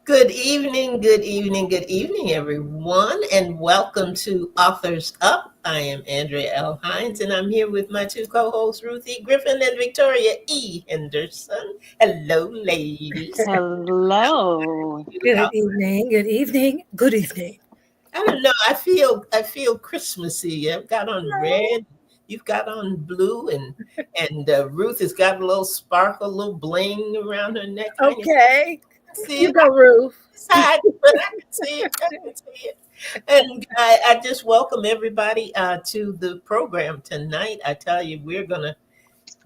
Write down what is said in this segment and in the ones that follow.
Good evening, everyone, and welcome to Authors Up. I am Andrea L. Hines, and I'm here with my two co-hosts, Ruth E. Griffin and Victoria E. Henderson. Hello, ladies. Hello. Good evening. Good evening. Good evening. I don't know. I feel Christmassy. I've got on red. You've got on blue, and Ruth has got a little sparkle, a little bling around her neck. Okay. See You it? go, Ruth. Side, but I can see it. I can see it. And I just welcome everybody to the program tonight. I tell you, we're gonna.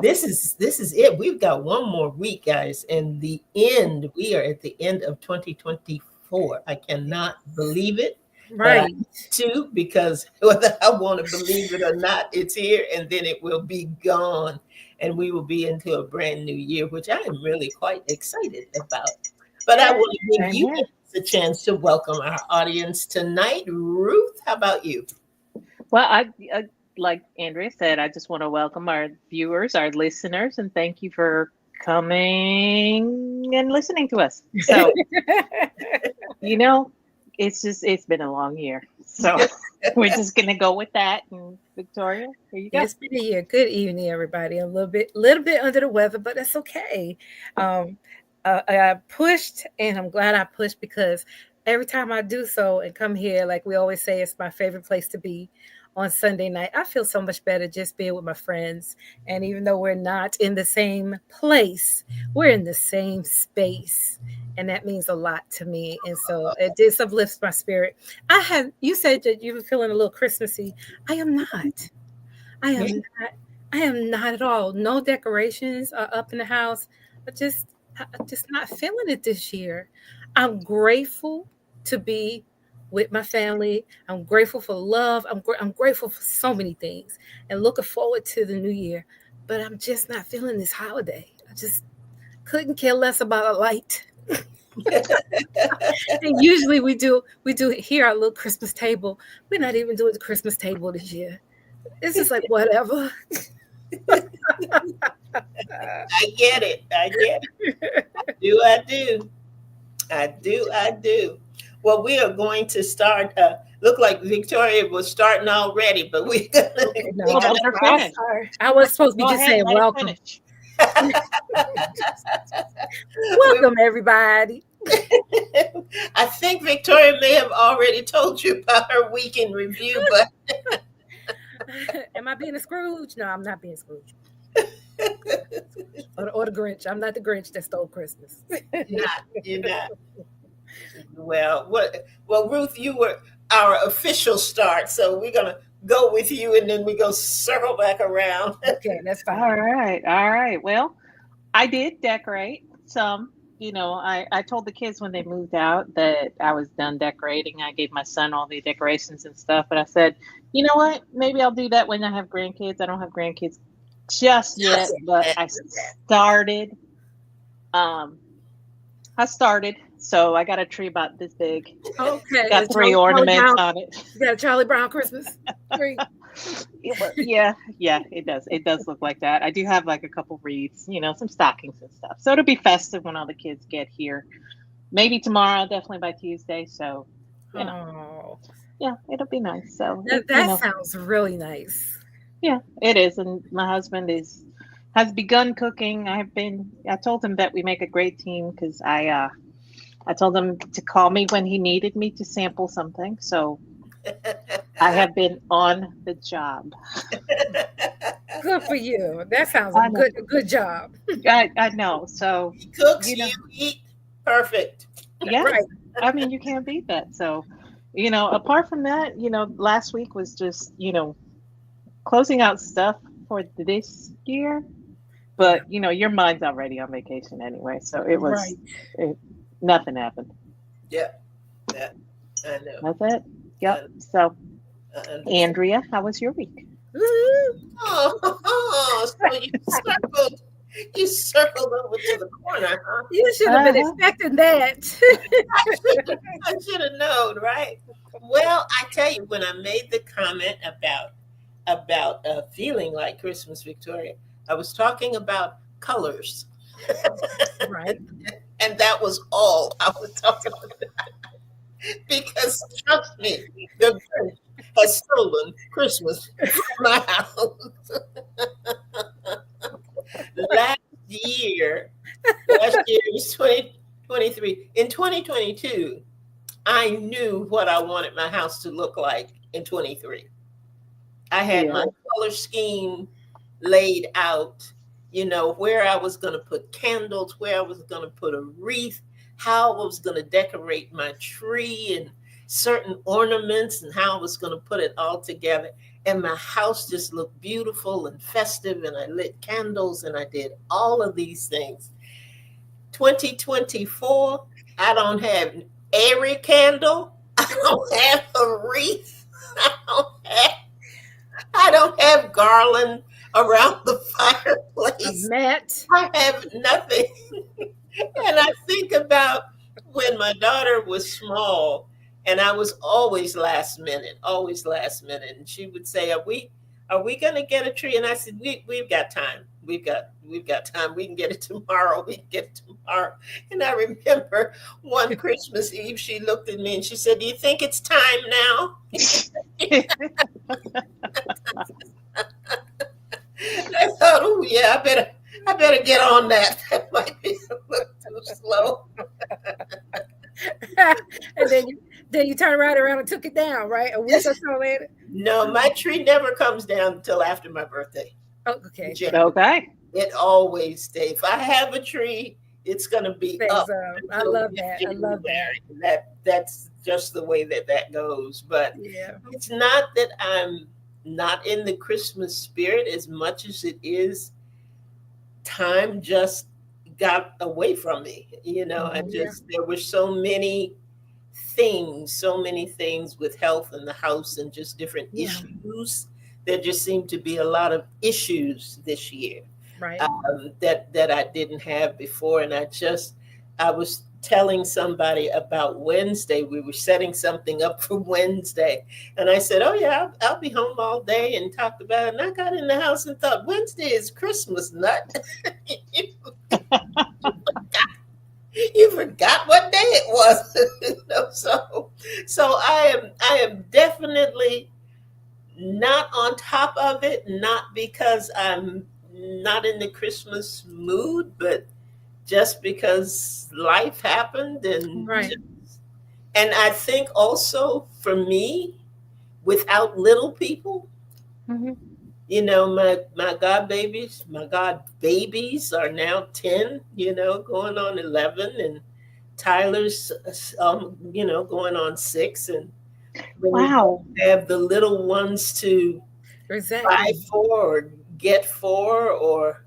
This is it. We've got one more week, guys, and the end. We are at the end of 2024. I cannot believe it. But I Right. too, because whether I want to believe it or not, it's here, and then it will be gone, and we will be into a brand new year, which I am really quite excited about. But I want to give you Amen. a chance to welcome our audience tonight. Ruth, how about you? Well, I like Andrea said, I just want to welcome our viewers, our listeners, and thank you for coming and listening to us. So, you know, it's been a long year. So we're just gonna go with that. And Victoria, here you go. It's been a year. Good evening, everybody. A little bit under the weather, but that's okay. Um, I pushed, and I'm glad I pushed because every time I do so and come here, like we always say, it's my favorite place to be on Sunday night. I feel so much better just being with my friends. And even though we're not in the same place, we're in the same space. And that means a lot to me. And so it just uplifts my spirit. You said that you were feeling a little Christmassy. I am not. I am not. I am not at all. No decorations are up in the house. I'm just not feeling it this year. I'm grateful to be with my family. I'm grateful for love. I'm grateful for so many things, and looking forward to the new year. But I'm just not feeling this holiday. I just couldn't care less about a light. And usually we do here our little Christmas table. We're not even doing the Christmas table this year. It's just like whatever. I get it. I get it. I do. I do. Well, we are going to start. Look like Victoria was starting already, but we. Okay, no, Well, let her I'm finish. sorry. I was supposed to be Go just ahead, saying let her welcome. finish. Welcome, everybody. I think Victoria may have already told you about her weekend review, but Am I being a Scrooge? No, I'm not being Scrooge. Or the Grinch. I'm not the Grinch that stole Christmas. you're not. Well, Ruth, you were our official start, so we're gonna go with you, and then we go circle back around. Okay, that's All fine. right, all right. Well, I did decorate some. I told the kids when they moved out that I was done decorating. I gave my son all the decorations and stuff, but I said, you know what? Maybe I'll do that when I have grandkids. I don't have grandkids just yet, but I started. Um, I started. So I got a tree about this big. Okay. Got it's three Charlie ornaments Brown. on it. You got a Charlie Brown Christmas tree. Yeah, it does. It does look like that. I do have like a couple wreaths, some stockings and stuff. So it'll be festive when all the kids get here. Maybe tomorrow, definitely by Tuesday. So, Oh, yeah, it'll be nice. So, that sounds really nice. yeah, it is. And my husband is has begun cooking. I told him that we make a great team because I told him to call me when he needed me to sample something. So I have been on the job. Good for you. That sounds I a know. good job. I know. So, He cooks, you know, you eat. Perfect. yeah, Right. I mean, you can't beat that. So, apart from that, last week was just, closing out stuff for this year. But, your mind's already on vacation anyway. So Right. nothing happened. Yeah, that I know. That's it. Yep. So, I understand. Andrea, how was your week? Woo. So you circled over to the corner, huh? You should have been Uh-huh. expecting that. I should have known, right? Well, I tell you, when I made the comment about feeling like Christmas, Victoria, I was talking about colors, Right. and that was all I was talking about. Because trust me, the Grinch has stolen Christmas from my house. last last year was 2023. In 2022, I knew what I wanted my house to look like in 23. I had Yeah. my color scheme laid out, where I was going to put candles, where I was going to put a wreath, how I was going to decorate my tree and certain ornaments, and how I was going to put it all together. And my house just looked beautiful and festive, and I lit candles and I did all of these things. 2024, I don't have every candle. I don't have a wreath. I don't have garland around the fireplace. Matt. I have nothing. And I think about when my daughter was small, and I was always last minute. And she would say, Are we gonna get a tree? And I said, We've got time. We've got time. We can get it tomorrow. And I remember one Christmas Eve, she looked at me and she said, Do you think it's time now? I thought, oh yeah, I better get on that. That might be a little too slow. And then you turn right around and took it down, right? A week or so later. No, my tree never comes down until after my birthday. Oh, okay. Okay. It always stays. If I have a tree, it's going to be up. I love that. I love that. That's just the way that goes. But Yeah. it's not that I'm not in the Christmas spirit as much as it is time just got away from me. There were so many things with health in the house and just different issues. There just seemed to be a lot of issues this year. Right. That I didn't have before. And I was telling somebody about Wednesday. We were setting something up for Wednesday. And I said, oh yeah, I'll be home all day, and talked about it. And I got in the house and thought, Wednesday is Christmas, nut. You forgot what day it was. So I am definitely not on top of it, not because I'm not in the Christmas mood, but just because life happened. And right. And I think also for me, without little people, Mm-hmm. my god babies are now 10, going on 11, and Tyler's going on 6. And when Wow. you have the little ones to buy for or get for, or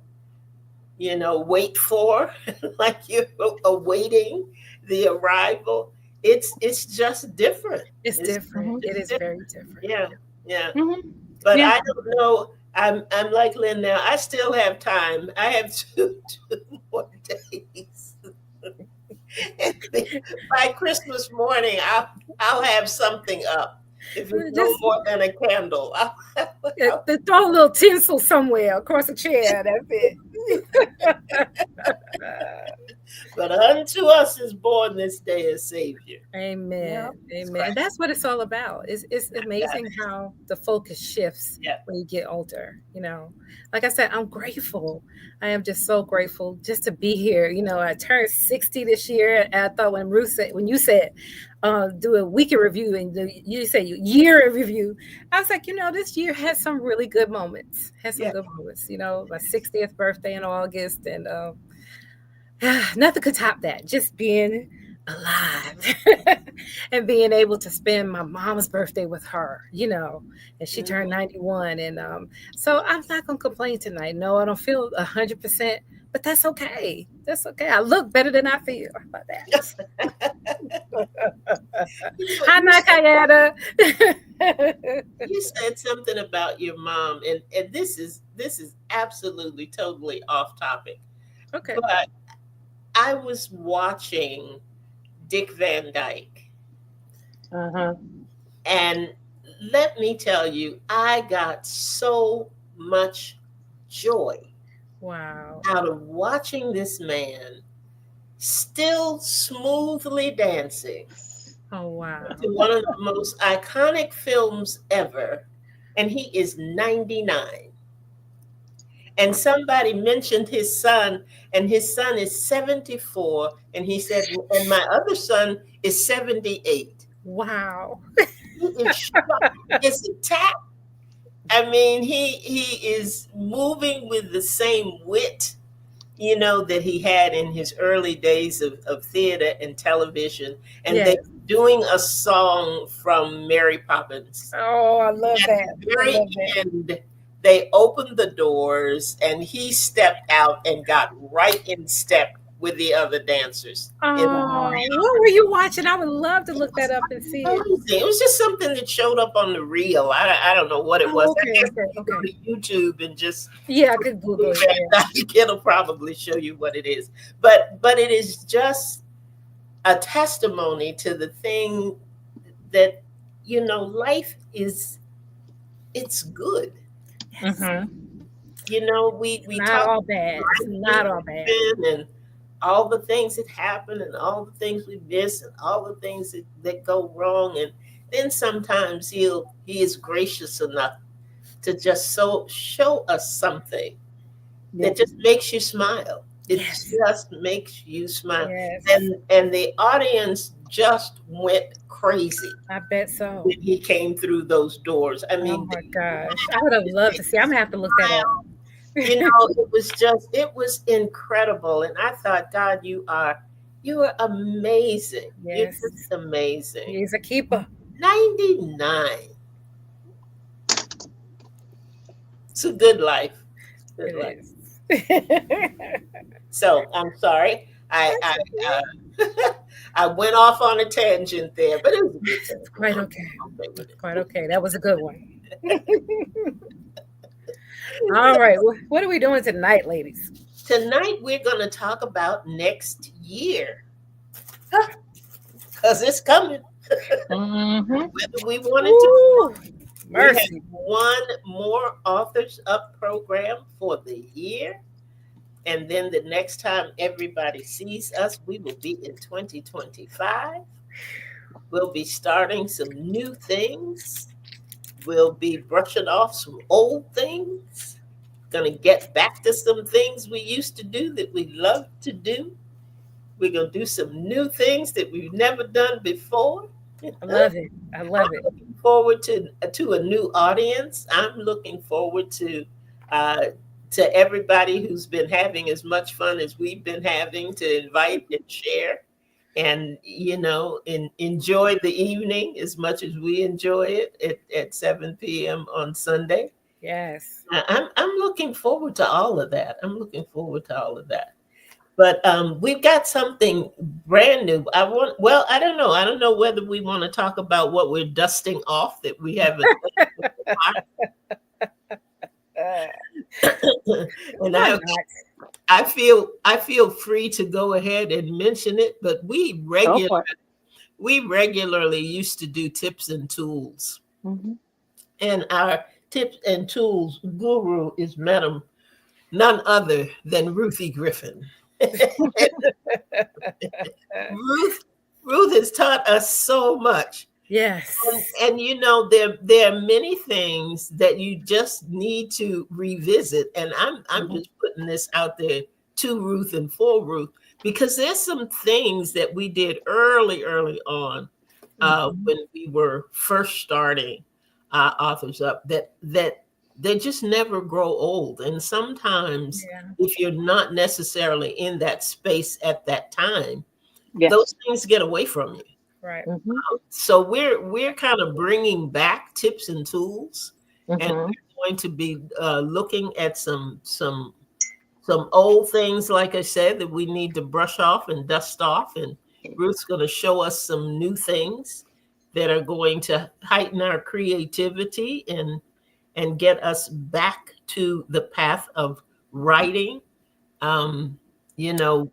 wait for, like you're awaiting the arrival, it's just different. It's different. It's it is different. very different. Yeah. Mm-hmm. But Yeah. I don't know. I'm like Lynn now. I still have time. I have two more days. By Christmas morning, I'll have something up. If it's no more than a candle, throw a little tinsel somewhere across the chair. That's it. But unto us is born this day a Savior. Yeah. Amen. It's Amen. And Christ. that's what it's all about. It's Yeah. amazing how the focus shifts Yeah. when you get older. Like I said, I'm grateful. I am just so grateful just to be here. I turned 60 this year. And I thought when you said do a weekend review and you say year in review, I was like, this year has some really good moments. Has some Yeah. good moments. My 60th birthday in August, and nothing could top that. Just being alive and being able to spend my mom's birthday with her, and she turned 91. And so I'm not going to complain tonight. No, I don't feel 100%, but that's okay. That's okay. I look better than I feel. How about that? Hi, Nakayana. You said something about your mom, and this is absolutely totally off topic. Okay. But I was watching Dick Van Dyke, Uh-huh. and let me tell you, I got so much joy Wow. out of watching this man still smoothly dancing Oh, wow. to one of the most iconic films ever, and he is 99. And somebody mentioned his son, and his son is 74, and he said, and my other son is 78. Wow. He is sharp. His attack. I mean, he is moving with the same wit, that he had in his early days of theater and television. And Yes. they're doing a song from Mary Poppins. Oh, I love At that. the very end, they opened the doors and he stepped out and got right in step with the other dancers. Oh, what were you watching? I would love to look that up and see it. Amazing. It was just something that showed up on the reel. I don't know what it was. Okay, I guess okay. go to YouTube and just Yeah, I could Google it. Yeah. it'll probably show you what it is. But it is just a testimony to the thing that life is. It's good. Mm-hmm. We Not talk all bad. It's not all bad. and all the things that happen and all the things we miss and all the things that go wrong, and then sometimes he is gracious enough to just show us something that just makes you smile. It just makes you smile. Yes. And the audience just went crazy I bet so. when he came through those doors. I mean, Oh my gosh. I would have loved to see. I'm gonna have to look that up. it was incredible. And I thought, God, you are amazing. Yes. You're just amazing. He's a keeper. 99. It's a good life. Good life. So I'm sorry. I went off on a tangent there, but it was a good thing. Quite okay. Quite okay. That was a good one. All right. What are we doing tonight, ladies? Tonight we're going to talk about next year. Because it's coming. Mm-hmm. Whether we wanted to. Mercy. We have one more Authors Up program for the year. And then the next time everybody sees us, we will be in 2025. We'll be starting some new things. We'll be brushing off some old things. Going to get back to some things we used to do that we love to do. We're going to do some new things that we've never done before. I love it. I love it. Looking forward to a new audience. I'm looking forward to everybody who's been having as much fun as we've been having, to invite and share, and enjoy the evening as much as we enjoy it at 7 p.m. on Sunday. Yes. I'm looking forward to all of that. But we've got something brand new. I don't know. I don't know whether we want to talk about what we're dusting off that we haven't. And I feel free to go ahead and mention it. But we regularly used to do tips and tools, and our tips and tools guru is Madam none other than Ruthie Griffin. Ruth has taught us so much. Yes. And you know, there are many things that you just need to revisit. And I'm just putting this out there to Ruth and for Ruth, because there's some things that we did early on when we were first starting Authors Up that they just never grow old. And sometimes if you're not necessarily in that space at that time, those things get away from you. Right. So we're kind of bringing back tips and tools, and we're going to be looking at some old things, like I said, that we need to brush off and dust off. And Ruth's going to show us some new things that are going to heighten our creativity and get us back to the path of writing. You know,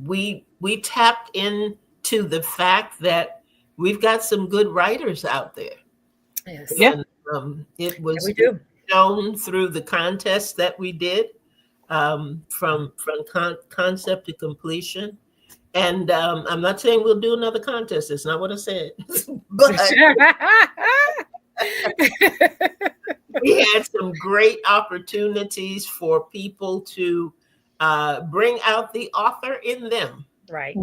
we tapped into the fact that we've got some good writers out there. Yes. And, it was shown through the contest that we did, from concept to completion. And I'm not saying we'll do another contest. That's not what I said. But we had some great opportunities for people to bring out the author in them. Right.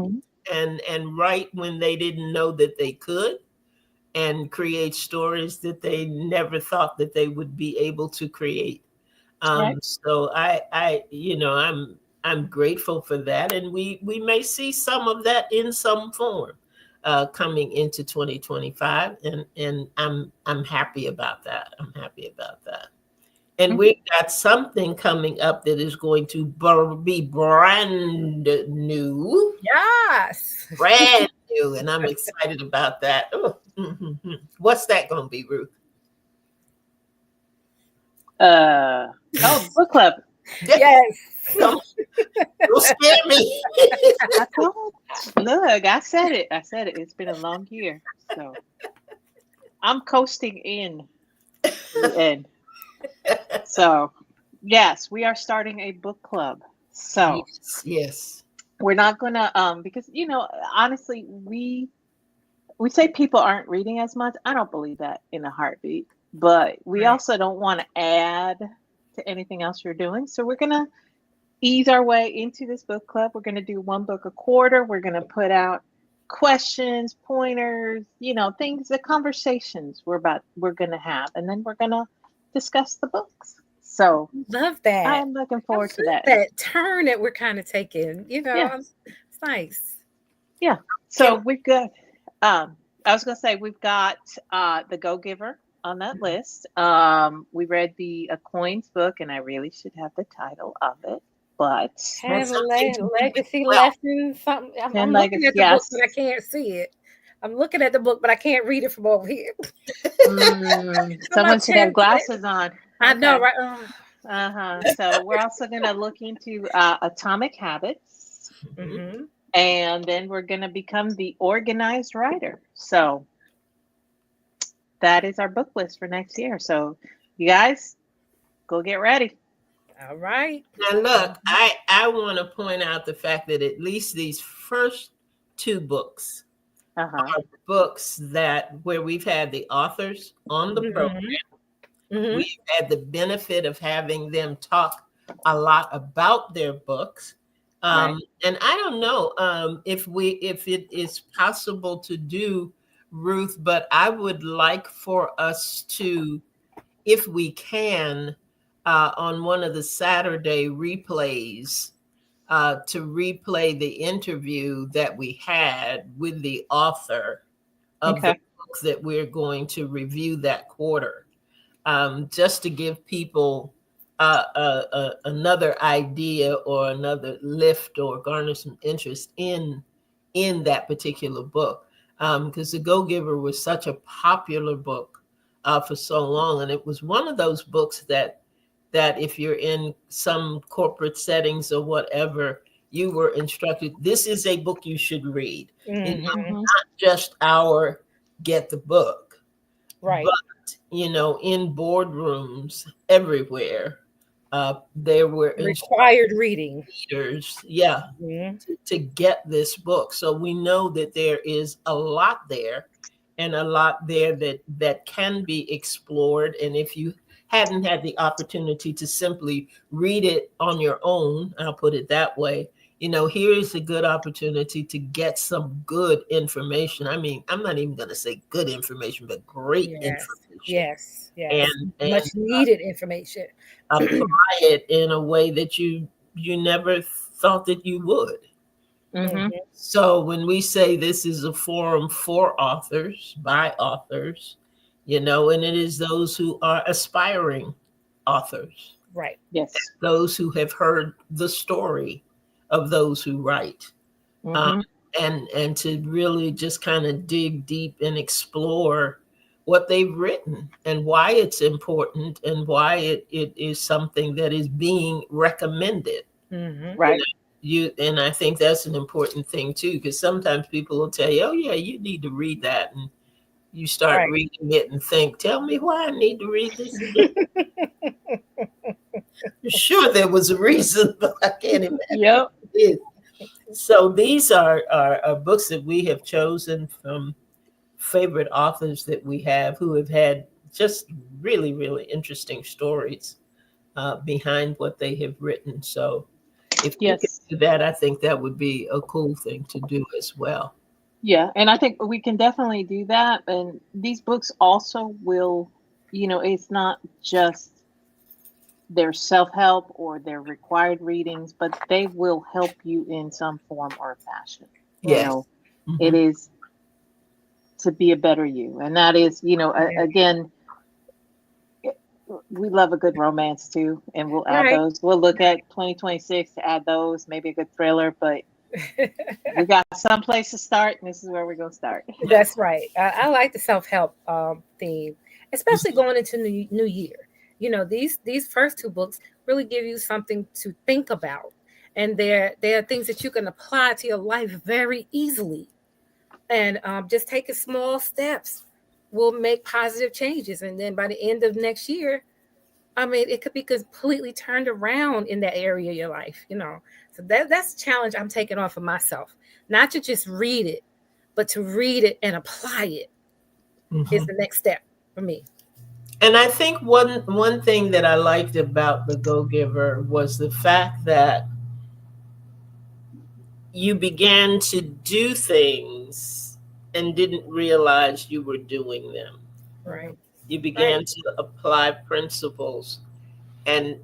And write when they didn't know that they could, and create stories that they never thought that they would be able to create. So I you know, I'm grateful for that, and we may see some of that in some form coming into 2025, and I'm happy about that. And we've got something coming up that is going to be brand new. Yes. Brand new. And I'm excited about that. What's that going to be, Ruth? Book club. Yes. Don't scare me. Look, I said it. It's been a long year. So I'm coasting in the end. So, yes, we are starting a book club. So, yes, we're not gonna because you know, honestly, we say people aren't reading as much. I don't believe that in a heartbeat, but we also don't want to add to anything else you're doing. So we're gonna ease our way into this book club. We're gonna do one book a quarter. We're gonna put out questions, pointers, you know, things, the conversations we're gonna have, and then we're gonna discuss the books. So love that. I'm looking forward to that. That turn that we're kind of taking, you know, it's nice. Yeah. So we've got, I was going to say, we've got The Go-Giver on that list. We read the Coins book, and I really should have the title of it, but legacy lessons, something. I'm looking at the book, but I can't see it. I'm looking at the book, but I can't read it from over here. Someone should have glasses on. I know, right? So we're also going to look into Atomic Habits, and then we're going to become the organized writer. So that is our book list for next year. So you guys, go get ready. All right. Now look, I want to point out the fact that at least these first two books are books that where we've had the authors on the program. We've had the benefit of having them talk a lot about their books. And I don't know if it is possible to do, Ruth, but I would like for us to, if we can, on one of the Saturday replays, to replay the interview that we had with the author of the books that we're going to review that quarter, just to give people another idea or another lift or garner some interest in that particular book. Because The Go-Giver was such a popular book for so long. And it was one of those books that if you're in some corporate settings or whatever, you were instructed, this is a book you should read. You know, not just our get the book. Right. But, you know, in boardrooms everywhere, There were Required reading. instructors, yeah, Mhm. to get this book. So we know that there is a lot there, and a lot there that can be explored. And if you hadn't had the opportunity to simply read it on your own, I'll put it that way, here is a good opportunity to get some good information. I mean, I'm not even going to say good information, but great Yes, information. yes. And Much needed information. apply it in a way that you never thought that you would. Mm-hmm. So when we say this is a forum for authors, by authors, and it is those who are aspiring authors, Right. Yes. those who have heard the story of those who write, Mm-hmm. and to really just kind of dig deep and explore what they've written and why it's important and why it is something that is being recommended. Right. And I think that's an important thing too, because sometimes people will tell you, oh yeah, you need to read that, and you start Right. reading it and think, tell me why I need to read this again. Sure, there was a reason, but I can't imagine. Yep. It. So these are books that we have chosen from favorite authors that we have who have had just really, really interesting stories behind what they have written. So if you Yes. could do that, I think that would be a cool thing to do as well. Yeah, and I think we can definitely do that. And these books also will, it's not just their self-help or their required readings, but they will help you in some form or fashion. Yes. It is to be a better you. And that is, again, we love a good romance too, and we'll add those. We'll look at 2026 to add those, maybe a good thriller, but we got some place to start, and this is where we're going to start. That's right. I like the self-help theme, especially going into new year. These first two books really give you something to think about, and they're things that you can apply to your life very easily, and just taking small steps will make positive changes. And then by the end of next year, I mean, it could be completely turned around in that area of your life, So that's a challenge I'm taking on for myself. Not to just read it, but to read it and apply it is the next step for me. And I think one thing that I liked about The Go-Giver was the fact that you began to do things and didn't realize you were doing them. Right. You began to apply principles, and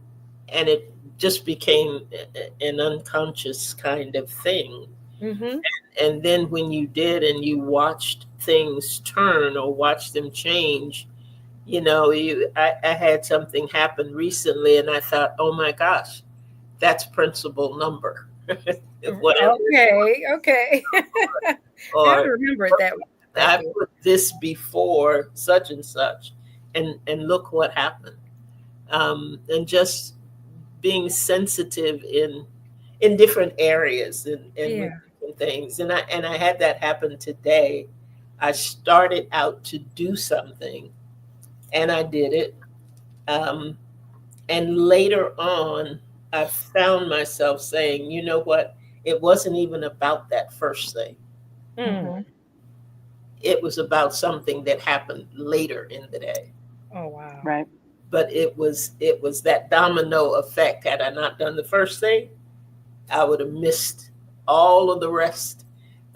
it just became an unconscious kind of thing. And then when you did, and you watched things turn or watched them change, I had something happen recently, and I thought, oh my gosh, that's principle number. Okay. Or I remember it that way. I put this before such and such, and look what happened. And just being sensitive in different areas and with different things. And I had that happen today. I started out to do something, and I did it. And later on, I found myself saying, you know what? It wasn't even about that first thing. It was about something that happened later in the day. Oh, wow. Right. But it was that domino effect. Had I not done the first thing, I would have missed all of the rest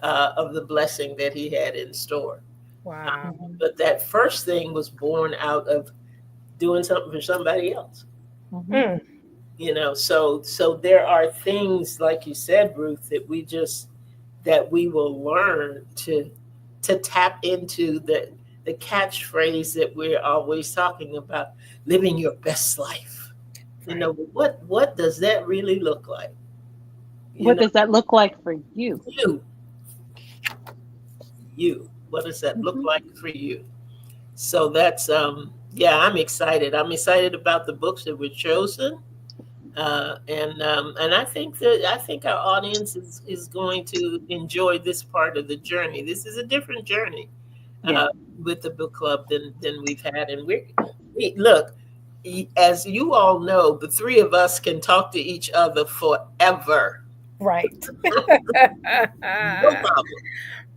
of the blessing that he had in store. Wow. But that first thing was born out of doing something for somebody else. So there are things, like you said, Ruth, that we will learn to tap into the catchphrase that we're always talking about, living your best life. What does that really look like? What does that look like for you? You. What does that look like for you? So that's I'm excited. I'm excited about the books that were chosen. And I think our audience is going to enjoy this part of the journey. This is a different journey with the book club than we've had. And we look, as you all know, the three of us can talk to each other forever. Right. No problem.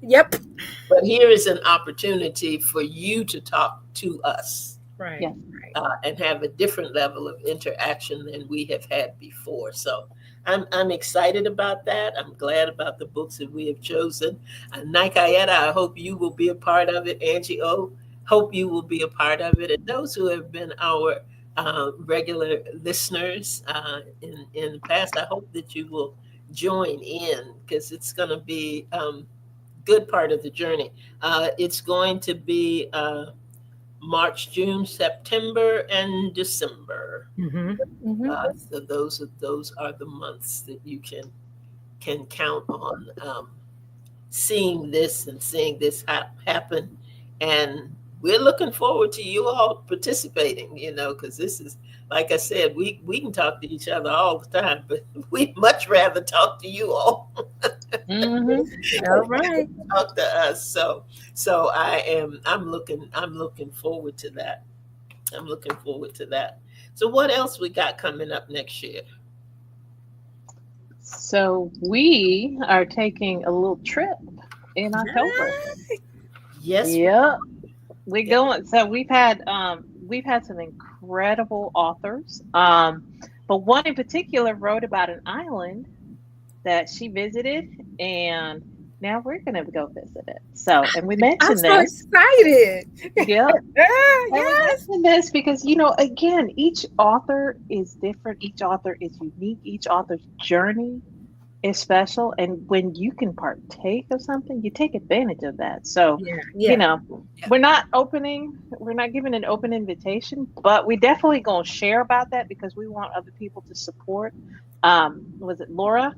Yep. But here is an opportunity for you to talk to us. Right. Yeah. And have a different level of interaction than we have had before. So I'm excited about that. I'm glad about the books that we have chosen. Nikayetta, I hope you will be a part of it. Angie O, hope you will be a part of it. And those who have been our regular listeners in the past, I hope that you will join in, because it's going to be good part of the journey. It's going to be March, June, September, and December. So those are the months that you can count on seeing this and seeing this happen. And we're looking forward to you all participating, because this is, like I said, we can talk to each other all the time, but we'd much rather talk to you all. All right. Talk to us. So I'm looking forward to that. I'm looking forward to that. So what else we got coming up next year? So we are taking a little trip in October. Yes. Yeah. We're going. So we've had some incredible authors. But one in particular wrote about an island that she visited, and now we're going to go visit it. So, and we mentioned I'm so this. excited. Yeah. Yes. We mentioned this because, again, each author is different. Each author is unique. Each author's journey is special. And when you can partake of something, you take advantage of that. So, we're not giving an open invitation, but we definitely going to share about that because we want other people to support. Was it Laura?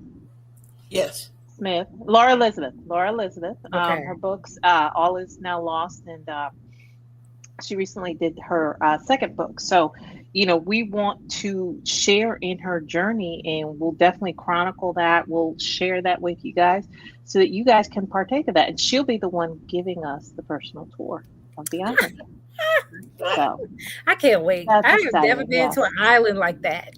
Yes. Smith. Laura Elizabeth. Okay. Her books, All Is Now Lost, and she recently did her second book. So, we want to share in her journey, and we'll definitely chronicle that. We'll share that with you guys so that you guys can partake of that. And she'll be the one giving us the personal tour of the island. So, I can't wait. That's I have exciting, never been to an island like that.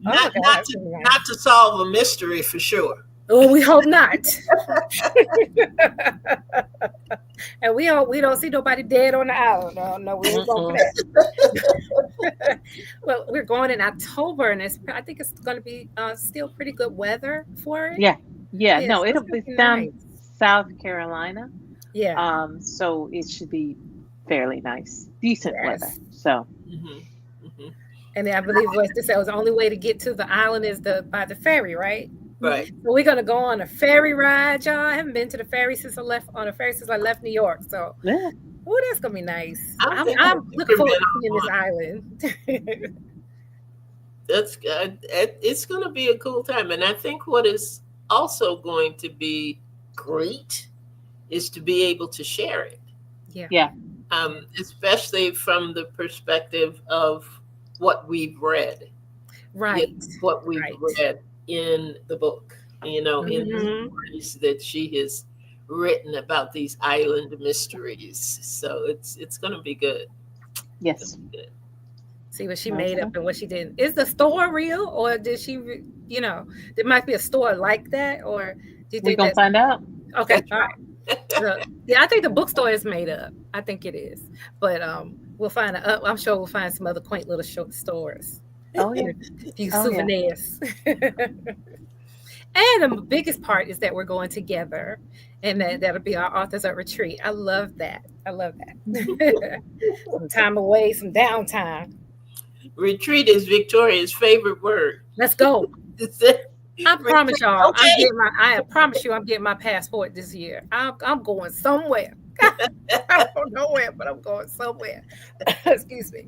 Not to solve a mystery for sure. Oh, we hope not. And we don't see nobody dead on the island. No, we ain't going for that. Well, we're going in October, and I think it's going to be still pretty good weather for it. Yeah. No, so it'll it's be gonna down nice. South Carolina. Yeah. So it should be fairly nice, decent weather. So. And then I believe what they said was the only way to get to the island is by the ferry, right? Right. So we're gonna go on a ferry ride, y'all. I haven't been to the ferry since I left New York. So, Yeah. That's gonna be nice. I'm I'm looking forward to seeing this island. That's good. It's going to be a cool time, and I think what is also going to be great is to be able to share it. Yeah. Especially from the perspective of what we've read. Right. What we've read in the book, in the stories that she has written about these island mysteries. So it's going to be good. Yes. Good. See what she made up and what she did. Is the store real, or did she, there might be a store like that, or do you think we're going to find out? Okay. All right. Yeah, I think the bookstore is made up. I think it is, but we'll find out. I'm sure we'll find some other quaint little short stores. Oh yeah, a few souvenirs. And the biggest part is that we're going together, and that'll be our authors at retreat. I love that. Some time away, some downtime. Retreat is Victoria's favorite word. Let's go. I promise y'all, okay. I promise you, I'm getting my passport this year. I'm going somewhere. I don't know where, but I'm going somewhere. Excuse me.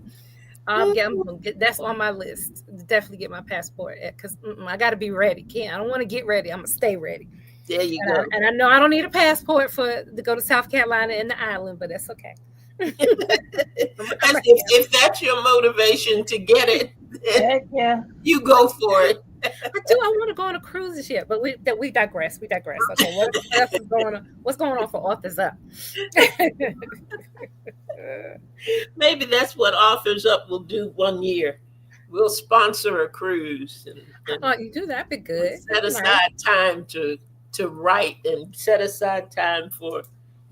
That's on my list. Definitely get my passport because I got to be ready. I don't want to get ready. I'm gonna stay ready. There you go. And I know I don't need a passport to go to South Carolina and the island, but that's okay. If that's your motivation to get it, yeah, you go for it. I want to go on a cruise ship, but we digress. We digress. Okay, what else is going on? What's going on for Authors Up? Maybe that's what Authors Up will do one year. We'll sponsor a cruise and Oh, you do that'd be good. set aside time to write and set aside time for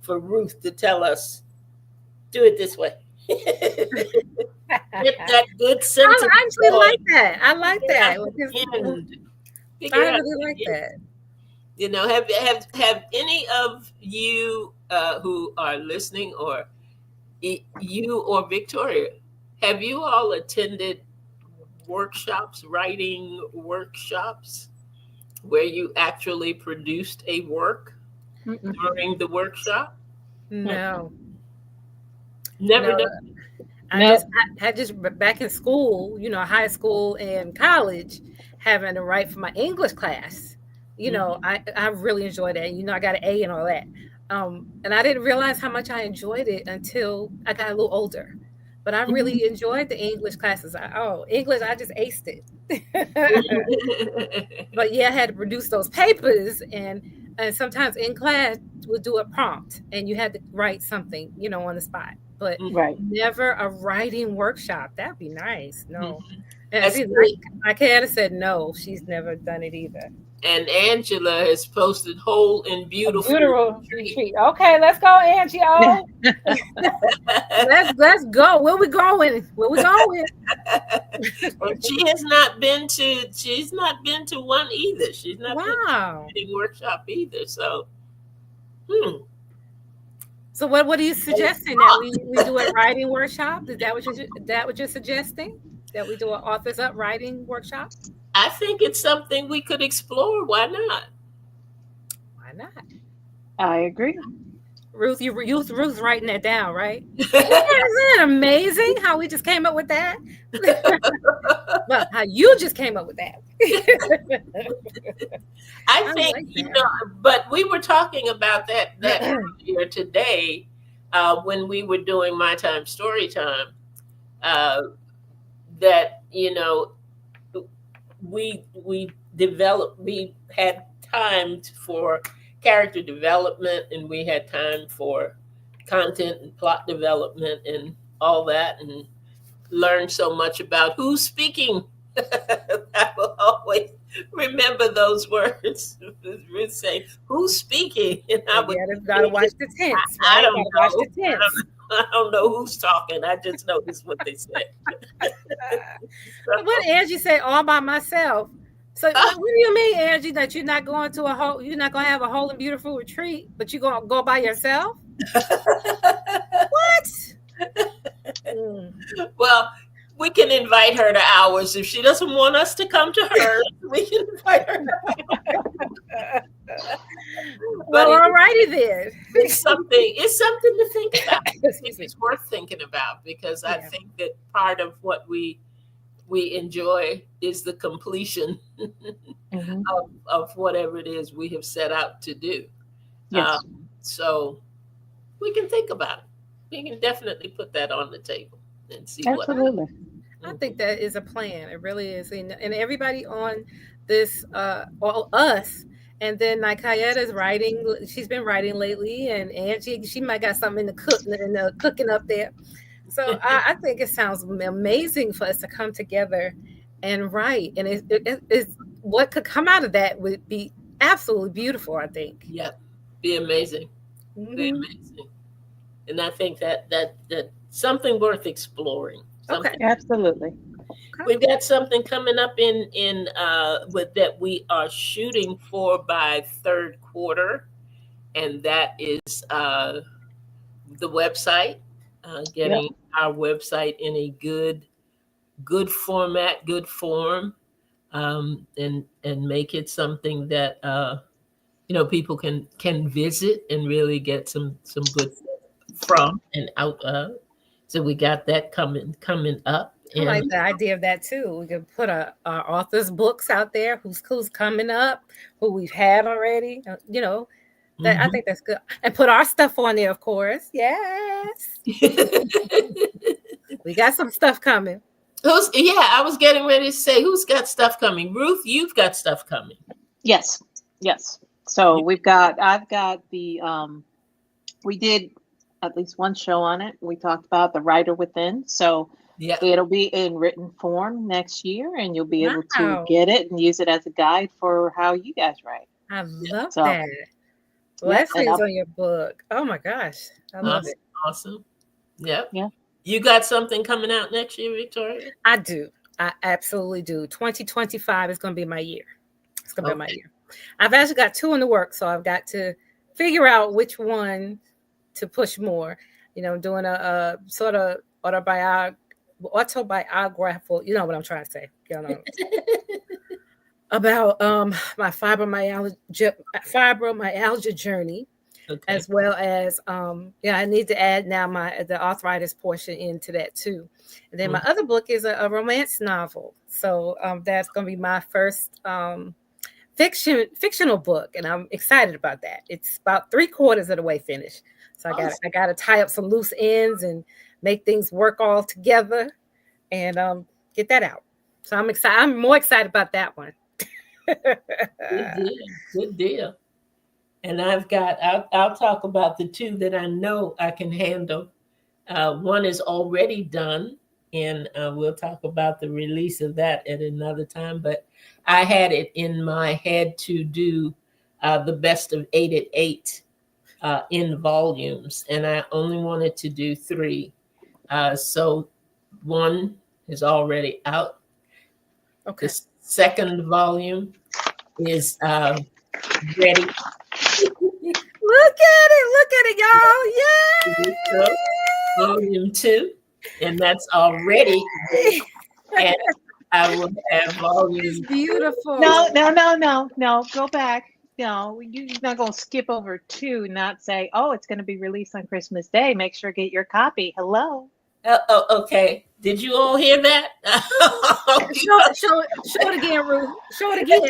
Ruth to tell us, do it this way. Get that good sense of I actually joy. like that. I like that. Figure I out really like the end. that. You know, have any of you who are listening, or you or Victoria, have you all attended workshops, writing workshops, where you actually produced a work during the workshop? No. Never No. done. I just back in school, high school and college, having to write for my English class. I really enjoyed that. I got an A and all that. And I didn't realize how much I enjoyed it until I got a little older. But I really enjoyed the English classes. English, I just aced it. But yeah, I had to produce those papers, and sometimes in class we'll do a prompt and you had to write something, on the spot. But never a writing workshop. That'd be nice. No. And see, like Hannah said, no, she's never done it either. And Angela has posted Whole and Beautiful Retreat. Okay, let's go, Angie. Oh, let's go. Where we going? And she's not been to one either. She's not been to a writing workshop either. So, So what are you suggesting? That we do a writing workshop? Is that what you're suggesting? That we do an Authors Up writing workshop? I think it's something we could explore. Why not? Why not? I agree. Ruth's writing that down, right? Isn't it amazing how we just came up with that? Well, how you just came up with that. I think, but we were talking about that earlier today when we were doing My Time Story Time, that, we had time for character development, and we had time for content and plot development and all that, and learned so much about who's speaking. I will always remember those words. Ruth say, "Who's speaking?" And I would gotta watch the tense. I don't know. I don't know who's talking. I just know this is what they said. What Angie said, all by myself. So what do you mean, Angie, that you're not going to you're not going to have a Whole and Beautiful retreat, but you're going to go by yourself? What? Well, we can invite her to ours. If she doesn't want us to come to hers, we can invite her. Well, alrighty then. It's something to think about. It's worth thinking about, because I think that part of what we enjoy is the completion of whatever it is we have set out to do. Yes. So we can think about it. We can definitely put that on the table and see what happens. I think that is a plan. It really is. And everybody on this, all us, and then like Kayeta's writing, she's been writing lately, and Angie, she might got something in the cooking up there. So I think it sounds amazing for us to come together and write. And it's what could come out of that would be absolutely beautiful, I think. Yeah, be amazing. Be amazing. And I think that something worth exploring. Okay, absolutely. We've got something coming up in with that we are shooting for by third quarter, and that is the website. Getting our website in a good format, good form, and make it something that people can visit and really get some good from and out of. So we got that coming up. I like the idea of that too. We could put our authors' books out there. Who's coming up? Who we've had already? That I think that's good. And put our stuff on there, of course. Yes. We got some stuff coming. I was getting ready to say, who's got stuff coming? Ruth, you've got stuff coming. Yes, yes. So I've got the we did at least one show on it. We talked about the writer within. So Yeah. it'll be in written form next year, and you'll be able to Wow. get it and use it as a guide for how you guys write. I love So, that. Blessings I'll- on your book. Oh my gosh. I love it. Awesome. Yep. Yeah. You got something coming out next year, Victoria? I do. I absolutely do. 2025 is going to be my year. It's going to be my year. I've actually got 2 in the works, so I've got to figure out which one to push more. You know, doing a sort of autobiographical, you know what I'm trying to say. You know, about my fibromyalgia journey, as well as I need to add now the arthritis portion into that too. And then my other book is a romance novel, so that's going to be my first fictional book, and I'm excited about that. It's about 3/4 of the way finished, so I got to tie up some loose ends and make things work all together, and get that out. So I'm excited. I'm more excited about that one. Good deal. And I'll talk about the 2 that I know I can handle. One is already done, and we'll talk about the release of that at another time. But I had it in my head to do the best of 8 at 8 in volumes, and I only wanted to do 3. So 1 is already out. Okay. The second volume is ready. Look at it, y'all. Yay! Volume 2, and that's already ready. And I will have volume. It's beautiful. No. Go back. No, you're not going to skip over 2, not say, oh, it's going to be released on Christmas Day. Make sure to get your copy. Hello. Okay. Did you all hear that? Show it again, Ruth. Show it again.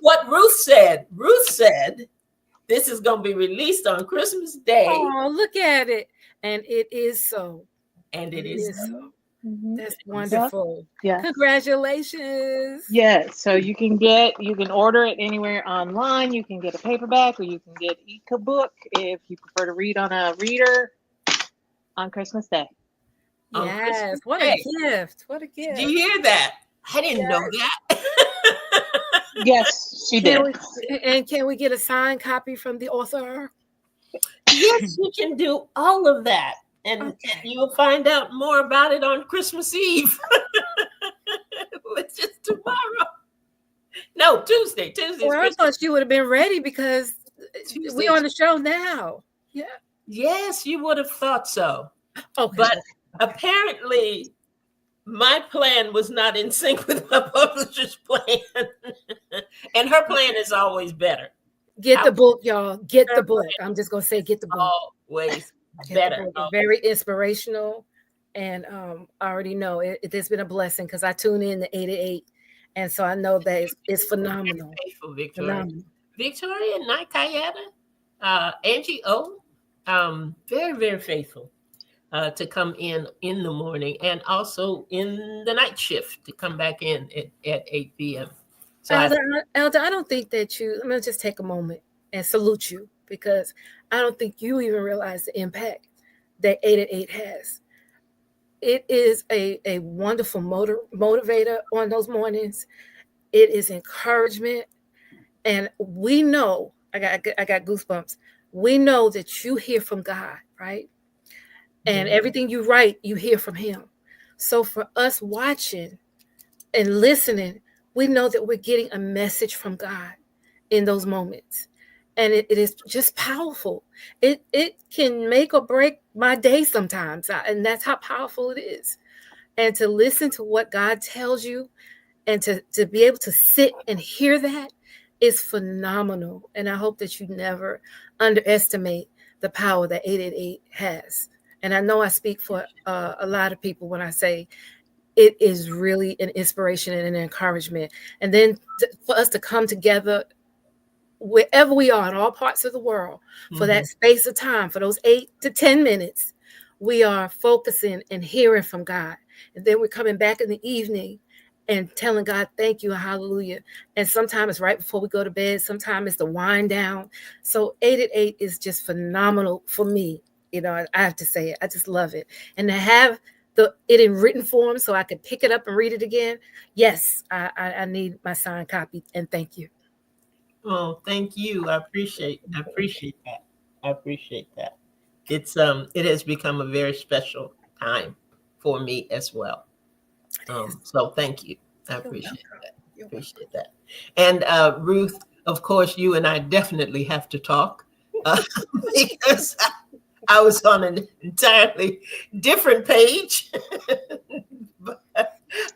What Ruth said. Ruth said this is going to be released on Christmas Day. Oh, look at it. And it is so. And it is so. Mm-hmm. That's wonderful. Yeah. Congratulations. Yeah. So you can order it anywhere online. You can get a paperback, or you can get ebook if you prefer to read on a reader on Christmas Day. Yes. What a gift. What a gift. Did you hear that? I didn't know that. Yes, she did. Can we get a signed copy from the author? Yes, you can do all of that. And you'll find out more about it on Christmas Eve, which is tomorrow. No, Tuesday. Well, I thought you would have been ready because we're on the show now. Yeah. Yes, you would have thought so. Okay. But apparently my plan was not in sync with my publisher's plan. And her plan is always better. Get the book, y'all. Get the book. I'm just going to say get the book. Always better. It's very inspirational. And I already know it's been a blessing because I tune in to 8 at 8. And so I know that it's phenomenal. Very faithful, Victoria. Victoria, Night Kayada, Angie O, very, very faithful to come in the morning and also in the night shift to come back in at 8 p.m. So Elder, I don't think that I'm going to just take a moment and salute you because I don't think you even realize the impact that 8 at 8 has. It is a wonderful motivator on those mornings. It is encouragement. And we know, I got goosebumps. We know that you hear from God, right? And everything you write, you hear from him. So for us watching and listening, we know that we're getting a message from God in those moments. And it is just powerful. It can make or break my day sometimes. And that's how powerful it is. And to listen to what God tells you and to be able to sit and hear that is phenomenal. And I hope that you never underestimate the power that 8 at 8 has. And I know I speak for a lot of people when I say it is really an inspiration and an encouragement. And then for us to come together wherever we are in all parts of the world for that space of time, for those 8 to 10 minutes we are focusing and hearing from God. And then we're coming back in the evening and telling God, thank you, hallelujah. And sometimes it's right before we go to bed. Sometimes it's the wind down. So 8 at 8 is just phenomenal for me. You know, I have to say it. I just love it. And to have it in written form so I could pick it up and read it again. Yes, I need my signed copy. And thank you. Oh, thank you. I appreciate that. I appreciate that. It has become a very special time for me as well. So thank you. I appreciate that. And Ruth, of course, you and I definitely have to talk because I was on an entirely different page.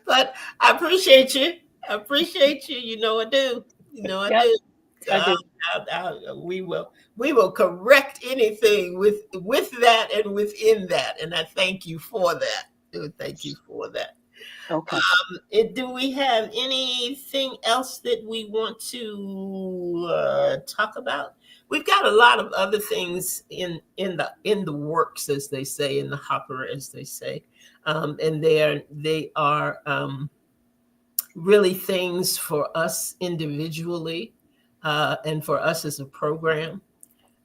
but I appreciate you. You know I do. I do. So we will correct anything with that and within that, and I thank you for that. Thank you for that. Okay. Do we have anything else that we want to talk about? We've got a lot of other things in the works, as they say, in the hopper, as they say, and they are really things for us individually and for us as a program,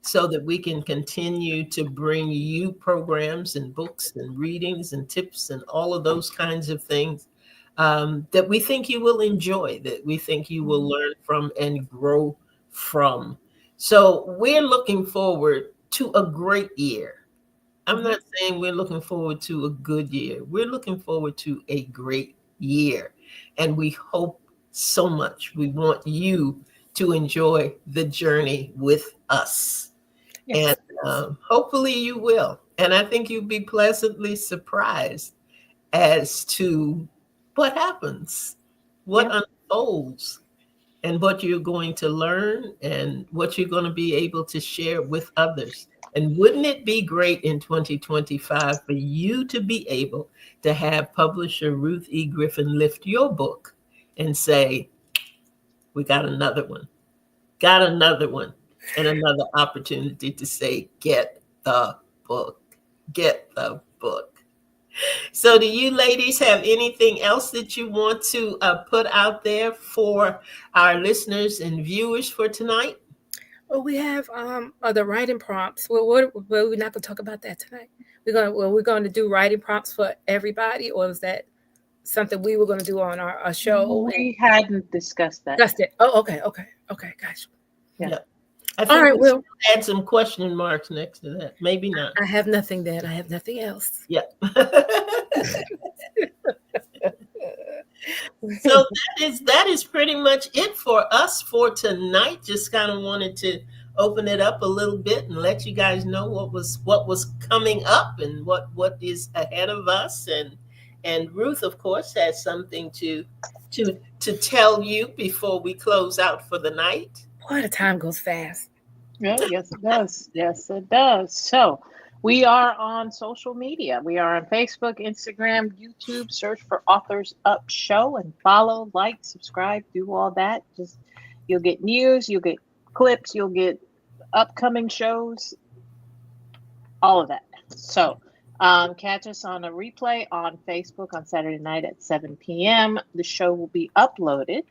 so that we can continue to bring you programs and books and readings and tips and all of those kinds of things that we think you will enjoy, that we think you will learn from and grow from. So we're looking forward to a great year. I'm not saying we're looking forward to a good year. We're looking forward to a great year. And we hope so much. We want you to enjoy the journey with us. Yes. And hopefully you will. And I think you'll be pleasantly surprised as to what happens, what unfolds, and what you're going to learn and what you're going to be able to share with others. And wouldn't it be great in 2025 for you to be able to have publisher Ruth E. Griffin lift your book and say, we got another one, and another opportunity to say, get the book. So do you ladies have anything else that you want to put out there for our listeners and viewers for tonight? Well, we have the writing prompts. Well, we're not going to talk about that tonight. We're going to do writing prompts for everybody, or is that something we were going to do on our show? We hadn't discussed that. Discussed it. Oh, okay, gotcha. Yeah. I think right, we'll add some question marks next to that. Maybe not. I have nothing then. I have nothing else. Yeah. So that is pretty much it for us for tonight. Just kind of wanted to open it up a little bit and let you guys know what was coming up and what is ahead of us. And Ruth, of course, has something to tell you before we close out for the night. Boy, the time goes fast. Yeah, yes, it does. Yes, it does. So we are on social media. We are on Facebook, Instagram, YouTube. Search for Authors Up Show and follow, like, subscribe, do all that. Just you'll get news, you'll get clips, you'll get upcoming shows, all of that. So catch us on a replay on Facebook on Saturday night at 7 p.m. The show will be uploaded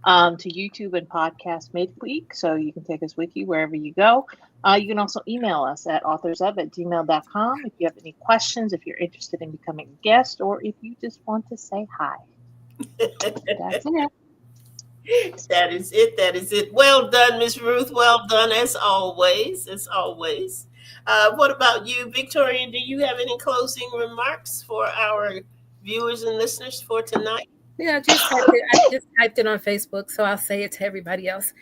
to YouTube and podcast midweek, so you can take us with you wherever you go. You can also email us at authorsup@gmail.com if you have any questions, if you're interested in becoming a guest, or if you just want to say hi. That's it. That is it. Well done, Miss Ruth. Well done, as always. What about you, Victoria? Do you have any closing remarks for our viewers and listeners for tonight? Yeah, I just typed it on Facebook, so I'll say it to everybody else.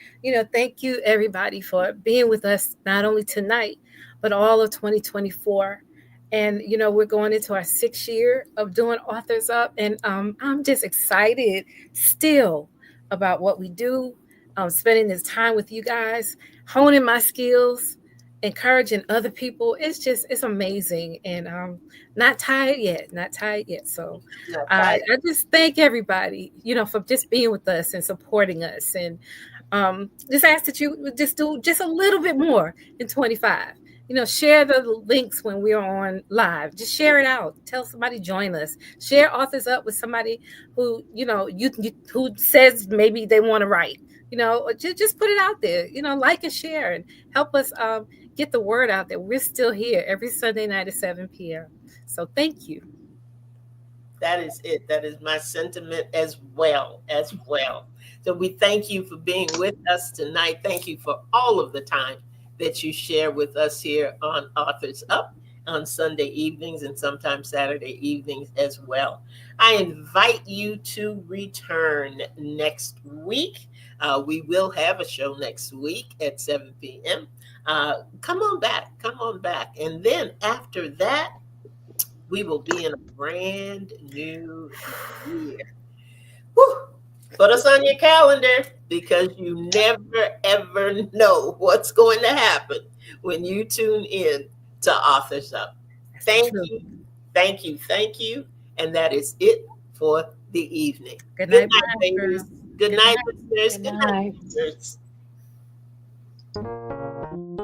Thank you, everybody, for being with us, not only tonight, but all of 2024. And, we're going into our 6th year of doing Authors Up, and I'm just excited still about what we do, spending this time with you guys, honing my skills, encouraging other people. It's amazing. And not tired yet. So I just thank everybody, for just being with us and supporting us. And just ask that you just do just a little bit more in 25. share the links when we're on live. Just share it out. Tell somebody join us. Share authors up with somebody who who says maybe they want to write. Or just put it out there. Like and share and help us get the word out that we're still here every Sunday night at 7 p.m. So thank you. That is it. That is my sentiment as well. So we thank you for being with us tonight. Thank you for all of the time that you share with us here on Authors Up on Sunday evenings and sometimes Saturday evenings as well. I invite you to return next week. We will have a show next week at 7 p.m. Come on back. And then after that, we will be in a brand new year. Woo! Put us on your calendar because you never, ever know what's going to happen when you tune in to Authors Up. Thank you. And that is it for the evening. Good night, babies. Good night, listeners. Good night. Good night, listeners.